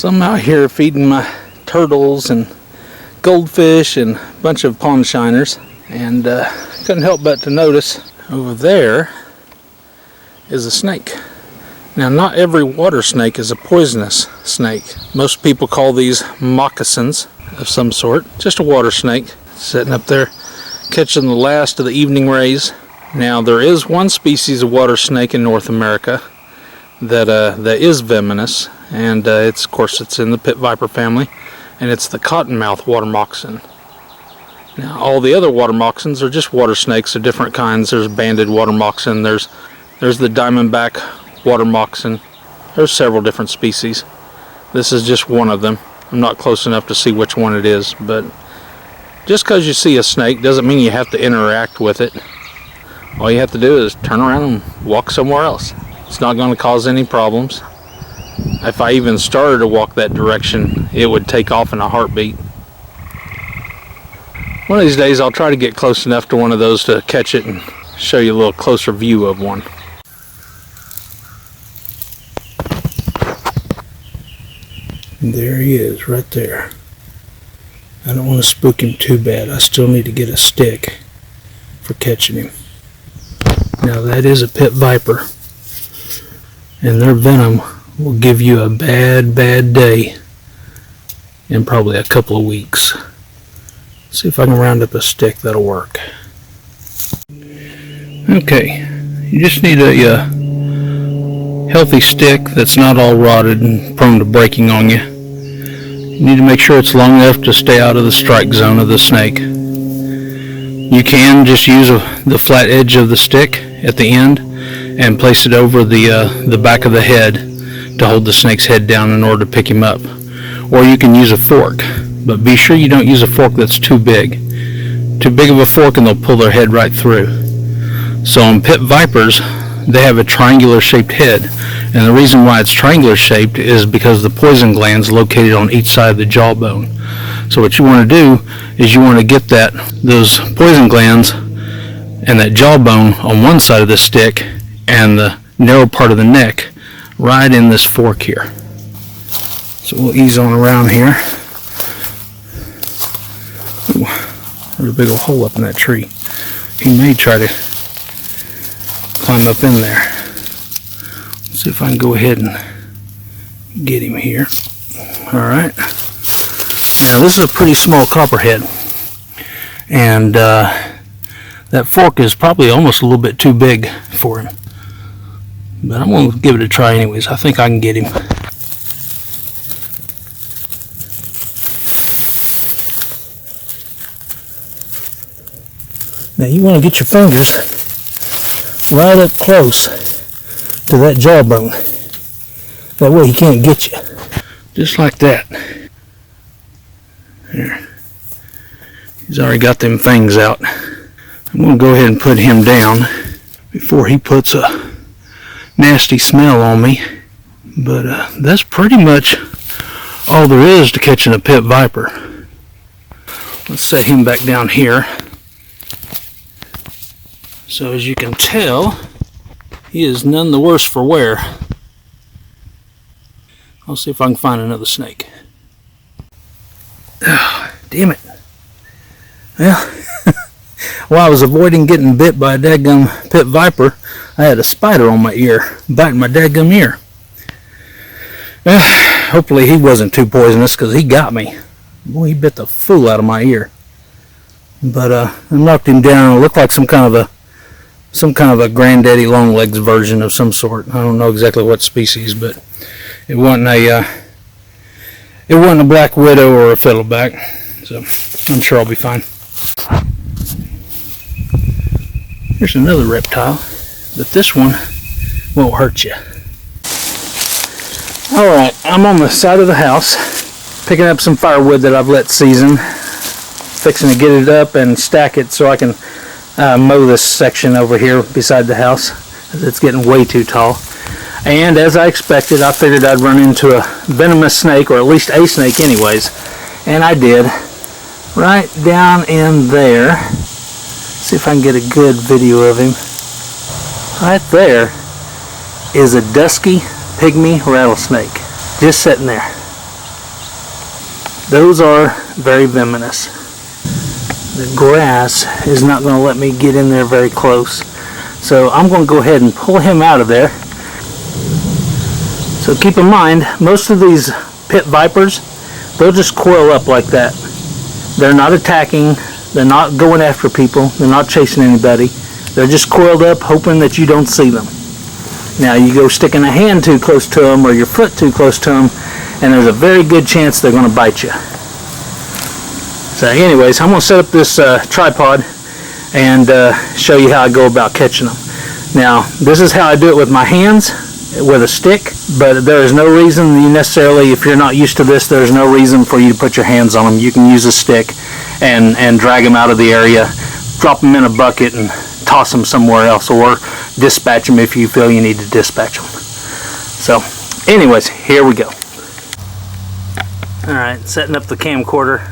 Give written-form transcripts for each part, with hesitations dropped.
So I'm out here feeding my turtles and goldfish and a bunch of pond shiners, and couldn't help but to notice over there is a snake. Now, not every water snake is a poisonous snake. Most people call these moccasins of some sort. Just a water snake sitting up there catching the last of the evening rays. Now, there is one species of water snake in North America that is venomous, and of course it's in the pit viper family, and it's the cottonmouth water moccasin. Now, all the other water moccasins are just water snakes of different kinds. There's banded water moccasin, there's the diamondback water moccasin. There's several different species. This is just one of them. I'm not close enough to see which one it is, but just because you see a snake doesn't mean you have to interact with it. All you have to do is turn around and walk somewhere else. It's not going to cause any problems. If I even started to walk that direction, it would take off in a heartbeat. One of these days I'll try to get close enough to one of those to catch it and show you a little closer view of one. There he is, right there. I don't want to spook him too bad. I still need to get a stick for catching him. Now, that is a pit viper, and their venom will give you a bad day in probably a couple of weeks. See if I can round up a stick that'll work. Okay, you just need a healthy stick that's not all rotted and prone to breaking on you. You need to make sure it's long enough to stay out of the strike zone of the snake. You can just use the flat edge of the stick at the end and place it over the back of the head to hold the snake's head down in order to pick him up. Or you can use a fork, but be sure you don't use a fork that's too big. Too big of a fork and they'll pull their head right through. So on pit vipers, they have a triangular shaped head, and the reason why it's triangular shaped is because the poison glands located on each side of the jawbone. So what you want to do is you want to get those poison glands and that jawbone on one side of the stick and the narrow part of the neck right in this fork here. So we'll ease on around here. Ooh, there's a big old hole up in that tree. He may try to climb up in there. Let's see if I can go ahead and get him here. Alright. Now, this is a pretty small copperhead, and that fork is probably almost a little bit too big for him. But I'm going to give it a try anyways. I think I can get him. Now, you want to get your fingers right up close to that jawbone. That way he can't get you. Just like that. There. He's already got them fangs out. I'm going to go ahead and put him down before he puts a nasty smell on me. But that's pretty much all there is to catching a pit viper. Let's set him back down here. So as you can tell, he is none the worse for wear. I'll see if I can find another snake. Oh, damn it. Well, while I was avoiding getting bit by a dadgum pit viper, I had a spider on my ear, biting my dadgum ear. Well, hopefully he wasn't too poisonous, because he got me. Boy, he bit the fool out of my ear. But I knocked him down. It looked like some kind of a granddaddy long legs version of some sort. I don't know exactly what species, but it wasn't a black widow or a fiddleback, so I'm sure I'll be fine. Here's another reptile, but this one won't hurt you. Alright, I'm on the side of the house picking up some firewood that I've let season, fixing to get it up and stack it so I can mow this section over here beside the house. It's getting way too tall. And as I expected, I figured I'd run into a venomous snake, or at least a snake anyways. And I did. Right down in there. See if I can get a good video of him. Right there is a Dusky Pygmy rattlesnake. Just sitting there. Those are very venomous. The grass is not going to let me get in there very close. So I'm going to go ahead and pull him out of there. So keep in mind, most of these pit vipers, they'll just coil up like that. They're not attacking, they're not going after people, they're not chasing anybody. They're just coiled up hoping that you don't see them. Now you go sticking a hand too close to them or your foot too close to them, and there's a very good chance they're going to bite you. So anyways, I'm going to set up this tripod and show you how I go about catching them. Now this is how I do it with my hands, with a stick, but there is no reason you necessarily, if you're not used to this, there's no reason for you to put your hands on them. You can use a stick and drag them out of the area, drop them in a bucket and toss them somewhere else, or dispatch them if you feel you need to dispatch them. So anyways, here we go. Alright, setting up the camcorder.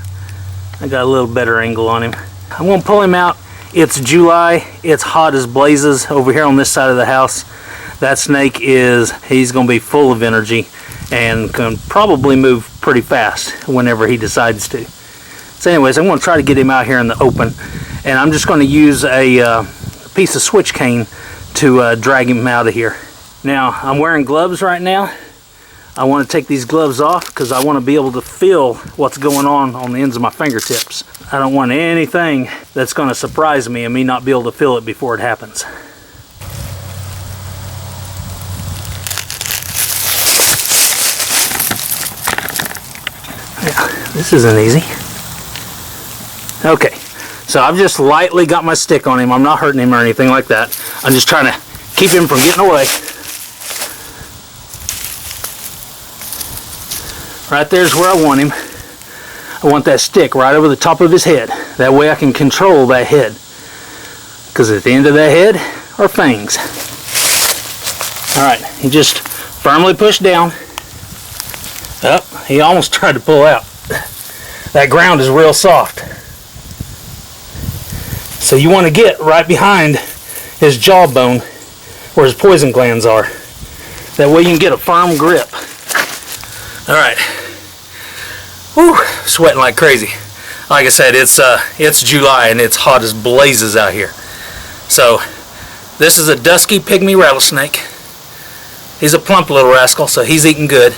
I got a little better angle on him. I'm going to pull him out. It's July, it's hot as blazes over here on this side of the house. That snake he's going to be full of energy and can probably move pretty fast whenever he decides to. So anyways, I'm going to try to get him out here in the open, and I'm just going to use a piece of switch cane to drag him out of here. Now, I'm wearing gloves right now. I want to take these gloves off because I want to be able to feel what's going on the ends of my fingertips. I don't want anything that's going to surprise me and me not be able to feel it before it happens. Yeah, this isn't easy. Okay, so I've just lightly got my stick on him. I'm not hurting him or anything like that. I'm just trying to keep him from getting away. Right there's where I want him. I want that stick right over the top of his head. That way I can control that head. Because at the end of that head are fangs. Alright, he just firmly pushed down. Oh, he almost tried to pull out. That ground is real soft. So you want to get right behind his jawbone where his poison glands are. That way you can get a firm grip. Alright. Whew, sweating like crazy. Like I said, it's July and it's hot as blazes out here. So this is a Dusky Pygmy rattlesnake. He's a plump little rascal, so he's eating good.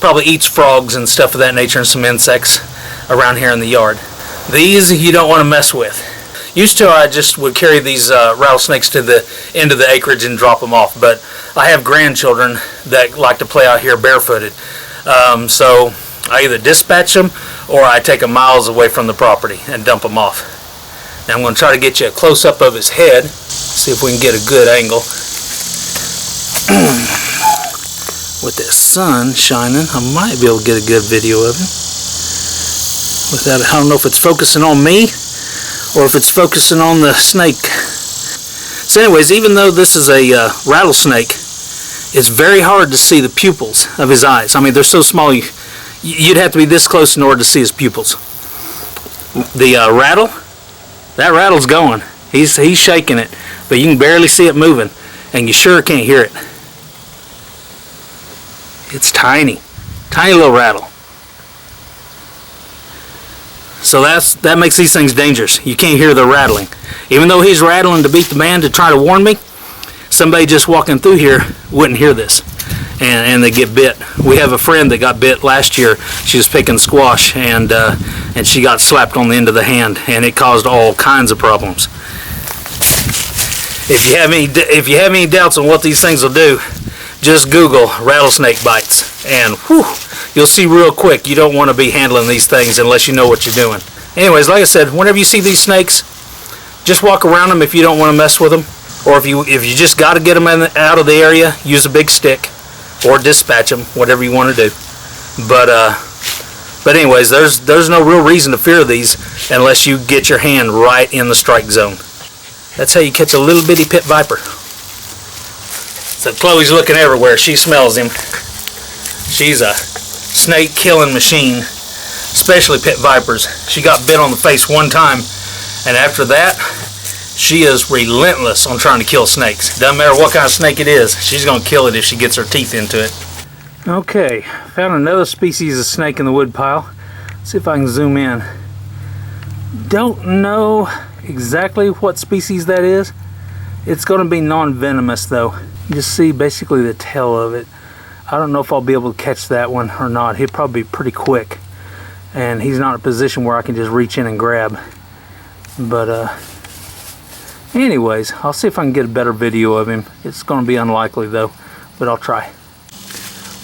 Probably eats frogs and stuff of that nature and some insects around here in the yard. These you don't want to mess with. Used to I just would carry these rattlesnakes to the end of the acreage and drop them off, but I have grandchildren that like to play out here barefooted. So I either dispatch them or I take them miles away from the property and dump them off. Now I'm going to try to get you a close-up of his head, see if we can get a good angle. With the sun shining, I might be able to get a good video of him. Without, I don't know if it's focusing on me or if it's focusing on the snake. So anyways, even though this is a rattlesnake, it's very hard to see the pupils of his eyes. I mean, they're so small, you'd have to be this close in order to see his pupils. The that rattle's going. He's shaking it, but you can barely see it moving, and you sure can't hear it. It's tiny, tiny little rattle. So that makes these things dangerous. You can't hear the rattling. Even though he's rattling to beat the man to try to warn me, somebody just walking through here wouldn't hear this, and they get bit. We have a friend that got bit last year. She was picking squash, and she got slapped on the end of the hand, and it caused all kinds of problems. If you have any doubts on what these things will do, just Google rattlesnake bites, and whew, you'll see real quick you don't want to be handling these things unless you know what you're doing. Anyways, like I said, whenever you see these snakes, just walk around them if you don't want to mess with them. Or if you just got to get them out of the area, use a big stick or dispatch them, whatever you want to do. But anyways, there's no real reason to fear these unless you get your hand right in the strike zone. That's how you catch a little bitty pit viper. So Chloe's looking everywhere. She smells him. She's a snake killing machine, especially pit vipers. She got bit on the face one time, and after that, she is relentless on trying to kill snakes. Doesn't matter what kind of snake it is, she's going to kill it if she gets her teeth into it. Okay, found another species of snake in the wood pile. See if I can zoom in. Don't know exactly what species that is. It's going to be non-venomous though. You just see basically the tail of it. I don't know if I'll be able to catch that one or not. He'll probably be pretty quick. And he's not in a position where I can just reach in and grab. But anyways, I'll see if I can get a better video of him. It's going to be unlikely though, but I'll try.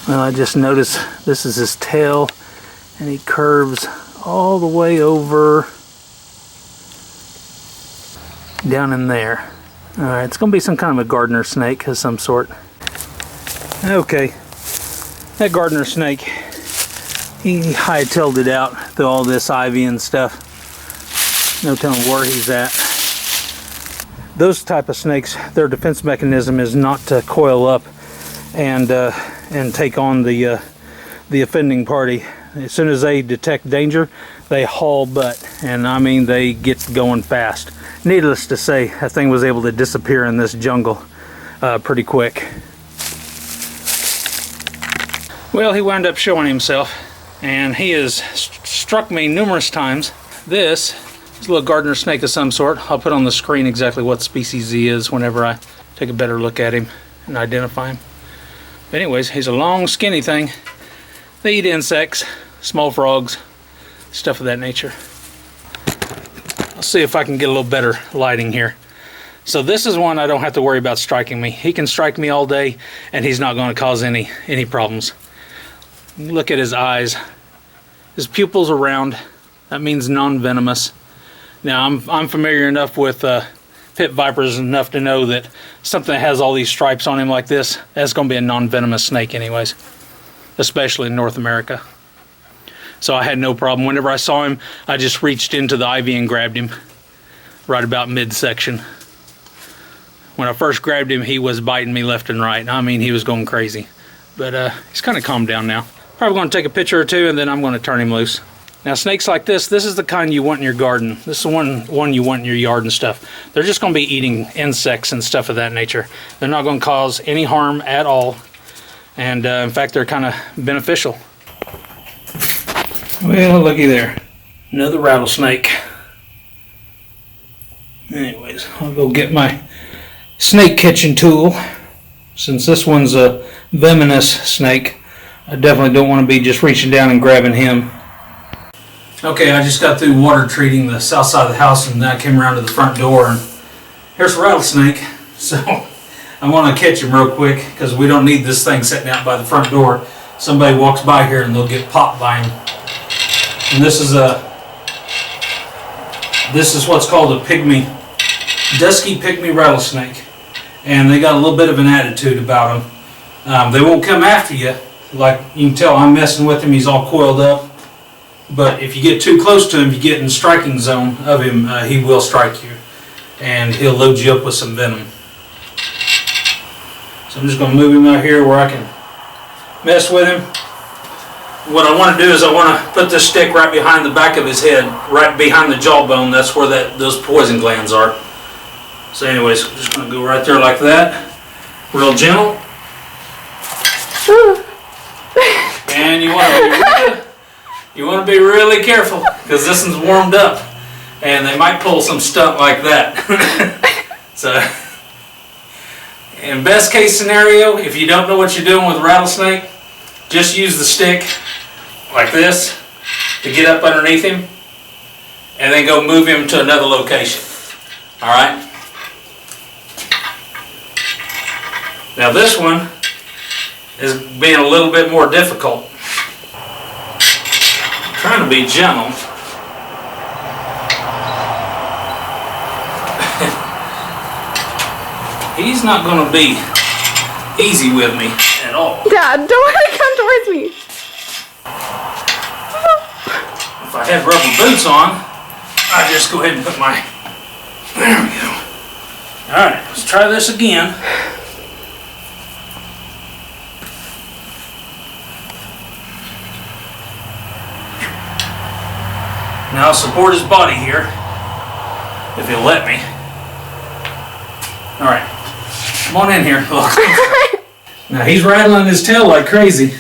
Well, I just noticed this is his tail, and he curves all the way over down in there. Alright, it's going to be some kind of a gardener snake of some sort. Okay, that gardener snake, he hightailed it out through all this ivy and stuff. No telling where he's at. Those type of snakes, their defense mechanism is not to coil up and take on the offending party. As soon as they detect danger, they haul butt, and I mean they get going fast. Needless to say, that thing was able to disappear in this jungle pretty quick. Well, he wound up showing himself, and he has struck me numerous times. This is a little gardener snake of some sort. I'll put on the screen exactly what species he is whenever I take a better look at him and identify him. But anyways, he's a long, skinny thing. They eat insects, small frogs, stuff of that nature. I'll see if I can get a little better lighting here. So this is one I don't have to worry about striking me. He can strike me all day, and he's not going to cause any problems. Look at his eyes. His pupils are round. That means non-venomous. Now I'm familiar enough with pit vipers enough to know that something that has all these stripes on him like this, that's going to be a non-venomous snake anyways, especially in North America. So I had no problem. Whenever I saw him, I just reached into the ivy and grabbed him right about midsection. When I first grabbed him, he was biting me left and right. I mean, he was going crazy. But he's kind of calmed down now. Probably going to take a picture or two, and then I'm going to turn him loose. Now, snakes like this is the kind you want in your garden. This is the one you want in your yard and stuff. They're just going to be eating insects and stuff of that nature. They're not going to cause any harm at all. And in fact, they're kind of beneficial. Well, looky there. Another rattlesnake. Anyways, I'll go get my snake catching tool. Since this one's a venomous snake, I definitely don't want to be just reaching down and grabbing him. Okay, I just got through water treating the south side of the house, and then I came around to the front door, and here's a rattlesnake. So I want to catch him real quick because we don't need this thing sitting out by the front door. Somebody walks by here and they'll get popped by him. And this is what's called a Pygmy, Dusky Pygmy rattlesnake, and they got a little bit of an attitude about them. They won't come after you, like you can tell I'm messing with him. He's all coiled up, but if you get too close to him, you get in striking zone of him, he will strike you, and he'll load you up with some venom. So I'm just going to move him out here where I can mess with him. What I want to do is I want to put this stick right behind the back of his head, right behind the jawbone. That's where those poison glands are. So anyways, I'm just going to go right there like that. Real gentle. And you want to be really careful because this one's warmed up. And they might pull some stunt like that. So, in best case scenario, if you don't know what you're doing with a rattlesnake, just use the stick like this to get up underneath him and then go move him to another location. Alright? Now this one is being a little bit more difficult. I'm trying to be gentle. He's not going to be easy with me at all. Dad, don't let it come towards me. If I had rubber boots on, I'd just go ahead and put my... There we go. Alright, let's try this again. Now I'll support his body here, if he'll let me. Alright, come on in here. Now he's rattling his tail like crazy.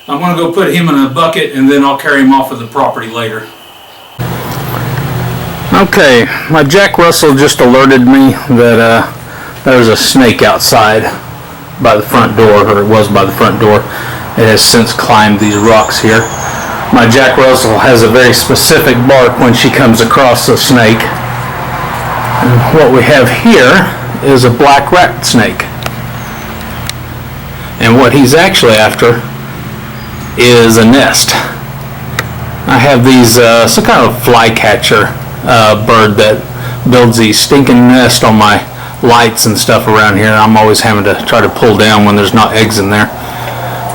I'm going to go put him in a bucket and then I'll carry him off of the property later. Okay, my Jack Russell just alerted me that there's a snake outside by the front door, or it was by the front door. It has since climbed these rocks here. My Jack Russell has a very specific bark when she comes across a snake. And what we have here is a black rat snake. And what he's actually after is a nest. I have these, some kind of flycatcher bird that builds these stinking nest on my lights and stuff around here. I'm always having to try to pull down when there's not eggs in there.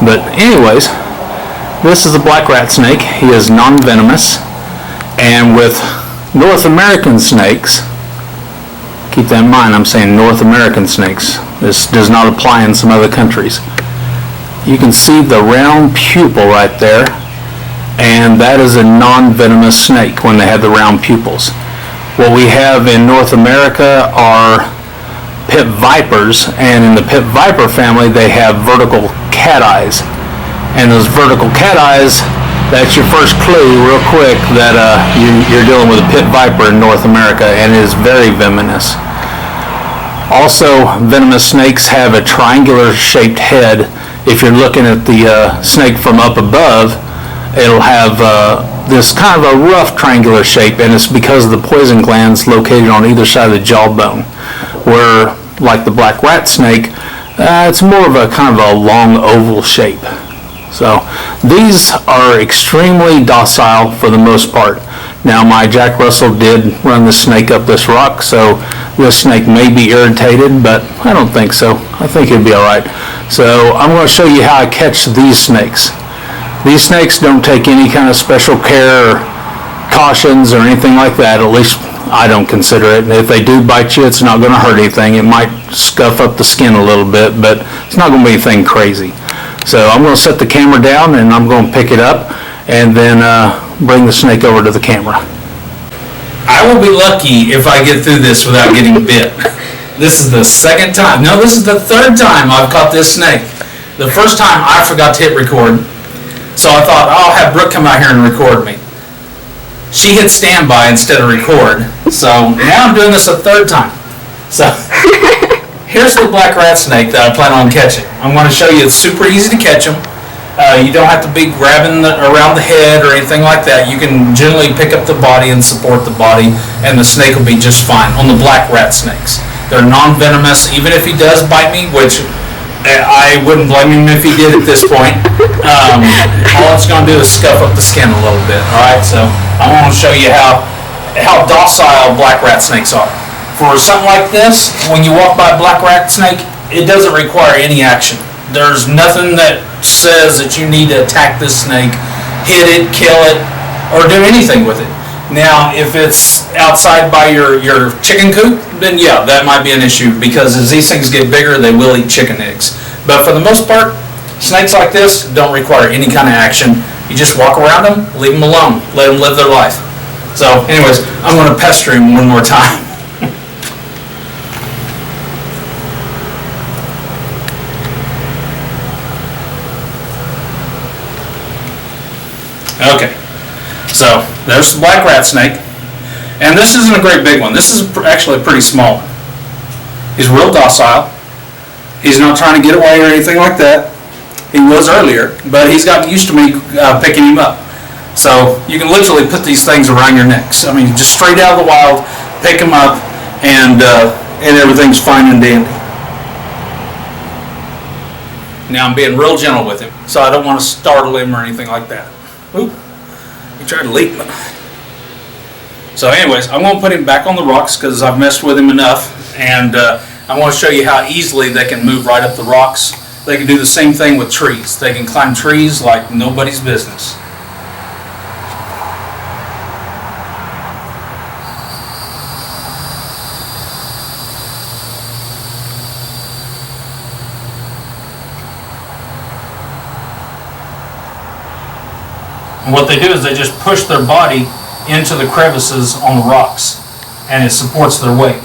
But anyways, this is a black rat snake. He is non-venomous. And with North American snakes, keep that in mind, I'm saying North American snakes. This does not apply in some other countries. You can see the round pupil right there, and that is a non-venomous snake when they have the round pupils. What we have in North America are pit vipers, and in the pit viper family they have vertical cat eyes. And those vertical cat eyes, that's your first clue real quick that you're dealing with a pit viper in North America, and it is very venomous. Also, venomous snakes have a triangular shaped head. If you're looking at the snake from up above, it'll have this kind of a rough triangular shape, and it's because of the poison glands located on either side of the jawbone. Where, like the black rat snake, it's more of a kind of a long oval shape. So these are extremely docile for the most part. Now my Jack Russell did run the snake up this rock, so this snake may be irritated, but I don't think so. I think it'll be alright. So I'm going to show you how I catch these snakes. These snakes don't take any kind of special care or cautions or anything like that. At least I don't consider it. If they do bite you, it's not going to hurt anything. It might scuff up the skin a little bit, but it's not going to be anything crazy. So I'm going to set the camera down and I'm going to pick it up and then bring the snake over to the camera. I will be lucky if I get through this without getting bit. This is the second time. No, this is the third time I've caught this snake. The first time I forgot to hit record. So I thought, I'll have Brooke come out here and record me. She hit standby instead of record. So now I'm doing this a third time. So here's the black rat snake that I plan on catching. I'm going to show you it's super easy to catch them. You don't have to be grabbing around the head or anything like that. You can generally pick up the body and support the body, and the snake will be just fine. On the black rat snakes, they're non-venomous. Even if he does bite me, which I wouldn't blame him if he did at this point, all it's going to do is scuff up the skin a little bit. All right, so I want to show you how docile black rat snakes are. For something like this, when you walk by a black rat snake, it doesn't require any action. There's nothing that says that you need to attack this snake, hit it, kill it, or do anything with it. Now, if it's outside by your chicken coop, then yeah, that might be an issue, because as these things get bigger, they will eat chicken eggs. But for the most part, snakes like this don't require any kind of action. You just walk around them, leave them alone, let them live their life. So anyways, I'm going to pester him one more time. Okay, so there's the black rat snake, and this isn't a great big one. This is actually a pretty small one. He's real docile. He's not trying to get away or anything like that. He was earlier, but he's gotten used to me picking him up. So you can literally put these things around your necks. I mean, just straight out of the wild, pick him up, and everything's fine and dandy. Now I'm being real gentle with him, so I don't want to startle him or anything like that. Oop, he tried to leap. So anyways, I'm going to put him back on the rocks because I've messed with him enough, and I want to show you how easily they can move right up the rocks. They can do the same thing with trees. They can climb trees like nobody's business. And what they do is they just push their body into the crevices on the rocks, and it supports their weight.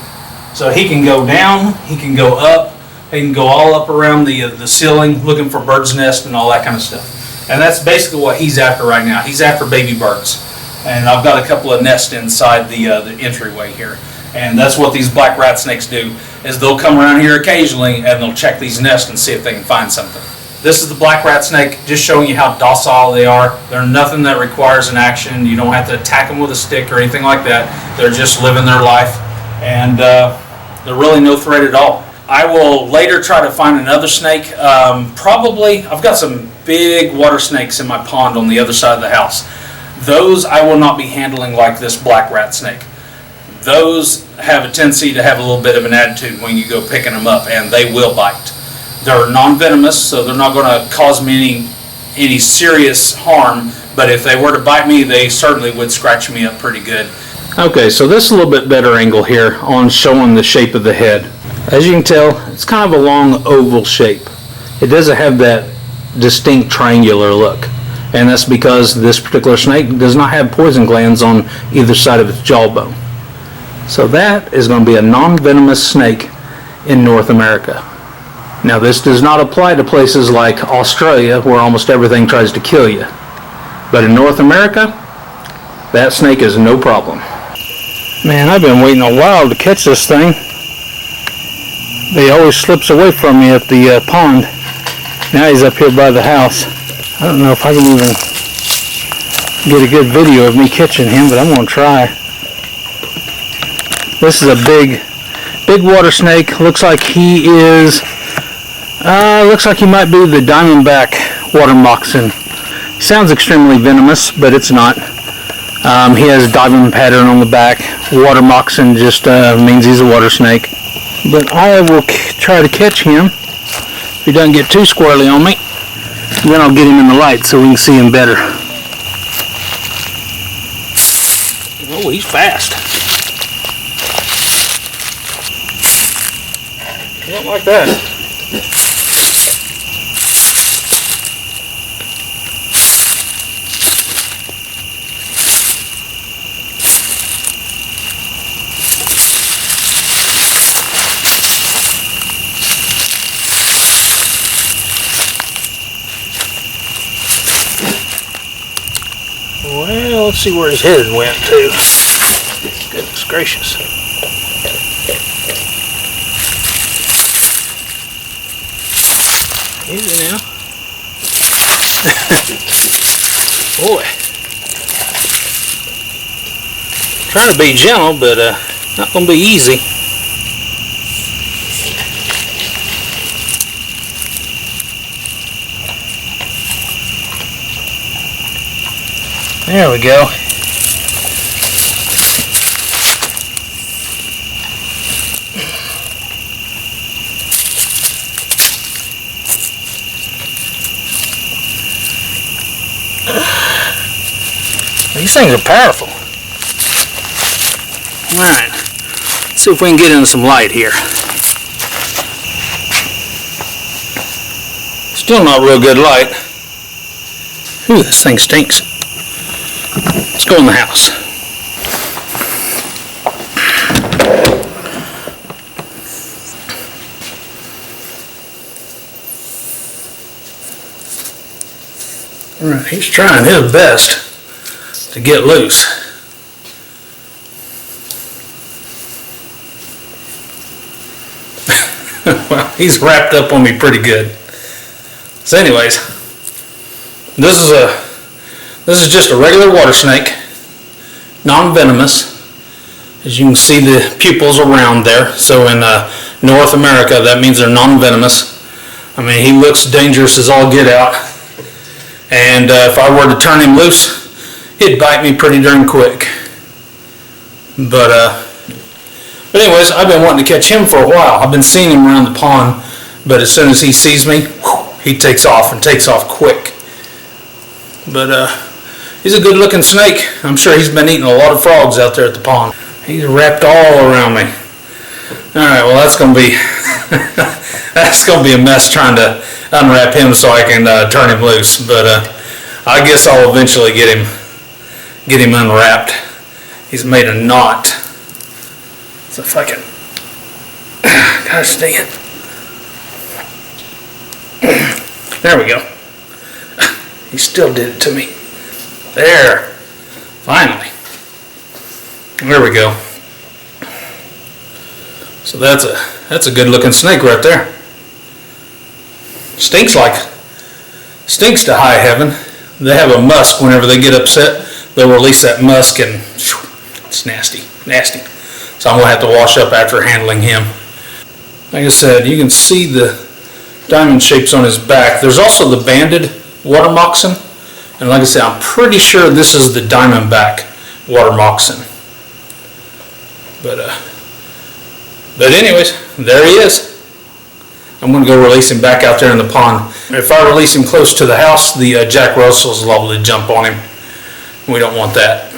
So he can go down, he can go up, he can go all up around the ceiling looking for bird's nest and all that kind of stuff. And that's basically what he's after right now. He's after baby birds. And I've got a couple of nests inside the entryway here. And that's what these black rat snakes do, is they'll come around here occasionally and they'll check these nests and see if they can find something. This is the black rat snake, just showing you how docile they are. They're nothing that requires an action. You don't have to attack them with a stick or anything like that. They're just living their life, and they're really no threat at all. I will later try to find another snake. Probably, I've got some big water snakes in my pond on the other side of the house. Those I will not be handling like this black rat snake. Those have a tendency to have a little bit of an attitude when you go picking them up, and they will bite. They're non-venomous, so they're not going to cause me any serious harm, but if they were to bite me, they certainly would scratch me up pretty good. Okay, so this is a little bit better angle here on showing the shape of the head. As you can tell, it's kind of a long oval shape. It doesn't have that distinct triangular look, and that's because this particular snake does not have poison glands on either side of its jawbone. So that is going to be a non-venomous snake in North America. Now, this does not apply to places like Australia, where almost everything tries to kill you. But in North America, that snake is no problem. Man, I've been waiting a while to catch this thing. He always slips away from me at the pond. Now he's up here by the house. I don't know if I can even get a good video of me catching him, but I'm going to try. This is a big water snake. Looks like he is... looks like he might be the diamondback water moccasin. Sounds extremely venomous, but it's not. He has a diamond pattern on the back. Water moccasin just means he's a water snake. But I will try to catch him if he doesn't get too squirrely on me. And then I'll get him in the light so we can see him better. Oh, he's fast. Not like that. Well, let's see where his head went to. Goodness gracious. Easy now. Boy. Trying to be gentle, but not going to be easy. There we go. These things are powerful. Alright, let's see if we can get into some light here. Still not real good light. Ooh, this thing stinks. Let's go in the house. Alright, he's trying his best to get loose. Well, he's wrapped up on me pretty good. So anyways, this is just a regular water snake, non-venomous. As you can see the pupils around there. So in North America, that means they're non-venomous. I mean, he looks dangerous as all get out. And if I were to turn him loose, he'd bite me pretty darn quick. But anyways, I've been wanting to catch him for a while. I've been seeing him around the pond, but as soon as he sees me, he takes off, and takes off quick. But he's a good looking snake. I'm sure he's been eating a lot of frogs out there at the pond. He's wrapped all around me. Alright, well that's gonna be that's gonna be a mess trying to unwrap him so I can turn him loose. But I guess I'll eventually get him unwrapped. He's made a knot. So if I can, gosh dang it. There we go. He still did it to me. There. Finally. There we go. So that's a good looking snake right there. Stinks to high heaven. They have a musk whenever they get upset. They'll release that musk and it's nasty, nasty. So I'm gonna have to wash up after handling him. Like I said, you can see the diamond shapes on his back. There's also the banded water moccasin. And like I said, I'm pretty sure this is the diamondback water moccasin. But anyways, there he is. I'm going to go release him back out there in the pond. If I release him close to the house, the Jack Russells will probably jump on him. We don't want that.